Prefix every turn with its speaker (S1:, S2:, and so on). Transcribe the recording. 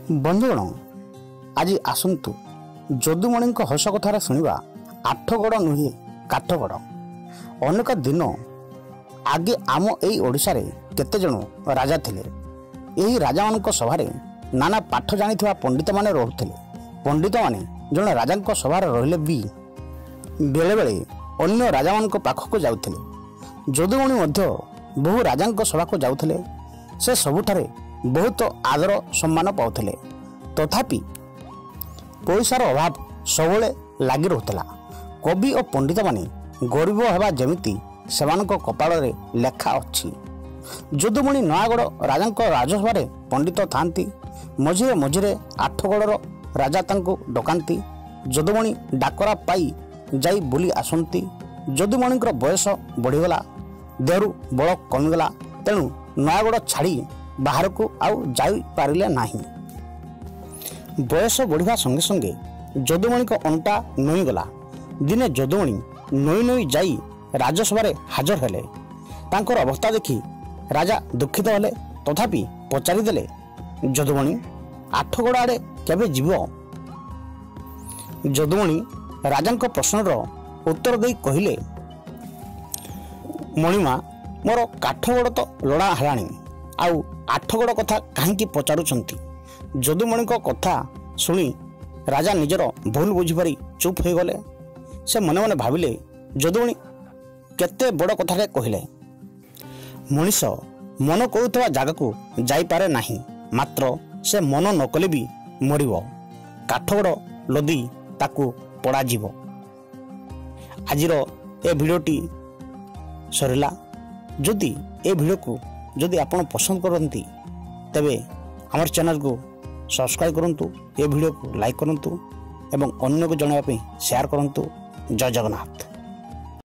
S1: ବନ୍ଧୁଗଣ ଆଜି ଆସନ୍ତୁ ଯଦୁମଣିଙ୍କ ହସ କଥାରେ ଶୁଣିବା ଆଠଗଡ଼ ନୁହେଁ କାଠଗଡ଼। ଅନେକ ଦିନ ଆଗେ ଆମ ଏଇ ଓଡ଼ିଶାରେ କେତେଜଣ ରାଜା ଥିଲେ। ଏହି ରାଜାମାନଙ୍କ ସଭାରେ ନାନା ପାଠ ଜାଣିଥିବା ପଣ୍ଡିତମାନେ ରହୁଥିଲେ। ପଣ୍ଡିତମାନେ ଜଣେ ରାଜାଙ୍କ ସଭାରେ ରହିଲେ ବି ବେଳେବେଳେ ଅନ୍ୟ ରାଜାମାନଙ୍କ ପାଖକୁ ଯାଉଥିଲେ। ଯଦୁମଣି ମଧ୍ୟ ବହୁ ରାଜାଙ୍କ ସଭାକୁ ଯାଉଥିଲେ। ସେ ସବୁଠାରେ ବହୁତ ଆଦର ସମ୍ମାନ ପାଉଥିଲେ। ତଥାପି ପଇସାର ଅଭାବ ସବୁବେଳେ ଲାଗି ରହୁଥିଲା। କବି ଓ ପଣ୍ଡିତମାନେ ଗରିବ ହେବା ଯେମିତି ସେମାନଙ୍କ କପାଳରେ ଲେଖା ଅଛି। ଯଦୁମଣି ନୟାଗଡ଼ ରାଜାଙ୍କ ରାଜସଭାରେ ପଣ୍ଡିତ ଥାନ୍ତି। ମଝିରେ ମଝିରେ ଆଠଗଡ଼ର ରାଜା ତାଙ୍କୁ ଡକାନ୍ତି। ଯଦୁମଣି ଡାକରା ପାଇ ଯାଇ ବୁଲି ଆସନ୍ତି। ଯଦୁମଣିଙ୍କର ବୟସ ବଢ଼ିଗଲା, ଦେହରୁ ବଳ କମିଗଲା। ତେଣୁ ନୟାଗଡ଼ ଛାଡ଼ି ବାହାରକୁ ଆଉ ଯାଇପାରିଲେ ନାହିଁ। ବୟସ ବଢ଼ିବା ସଙ୍ଗେ ସଙ୍ଗେ ଯଦୁମଣିଙ୍କ ଅଣ୍ଟା ନଇଁଗଲା। ଦିନେ ଯଦୁମଣି ନଇଁ ନଇଁ ଯାଇ ରାଜସଭାରେ ହାଜର ହେଲେ। ତାଙ୍କର ଅବସ୍ଥା ଦେଖି ରାଜା ଦୁଃଖିତ ହେଲେ। ତଥାପି ପଚାରିଦେଲେ, ଯଦୁମଣି ଆଠଗଡ଼ ଆଡ଼େ କେବେ ଯିବ? ଯଦୁମଣି ରାଜାଙ୍କ ପ୍ରଶ୍ନର ଉତ୍ତର ଦେଇ କହିଲେ, ମଣିମା, ମୋର କାଠଗଡ଼ ତ ଲୋଡ଼ା ହେଲାଣି, ଆଉ ଆଠଗଡ଼ କଥା କାହିଁକି ପଚାରୁଛନ୍ତି? ଯଦୁମଣିଙ୍କ କଥା ଶୁଣି ରାଜା ନିଜର ଭୁଲ ବୁଝିପାରି ଚୁପ୍ ହୋଇଗଲେ। ସେ ମନେ ମନେ ଭାବିଲେ, ଯଦୁମଣି କେତେ ବଡ଼ କଥାଟେ କହିଲେ। ମଣିଷ ମନ କରୁଥିବା ଜାଗାକୁ ଯାଇପାରେ ନାହିଁ, ମାତ୍ର ସେ ମନ ନ କଲେ ବି ମରିବ। କାଠଗଡ଼ ଲଦି ତାକୁ ପୋଡ଼ାଯିବ। ଆଜିର ଏ ଭିଡ଼ିଓଟି ସରିଲା। ଯଦି ଏ ଭିଡ଼ିଓକୁ ଆପଣ ପସନ୍ଦ କରନ୍ତି ତେବେ ଆମର ଚ୍ୟାନେଲକୁ ସବସ୍କ୍ରାଇବ୍ କରନ୍ତୁ, ଏ ଭିଡ଼ିଓକୁ ଲାଇକ୍ କରନ୍ତୁ ଏବଂ ଅନ୍ୟକୁ ଜଣାଇବା ପାଇଁ ସେୟାର କରନ୍ତୁ। ଜୟ ଜଗନ୍ନାଥ।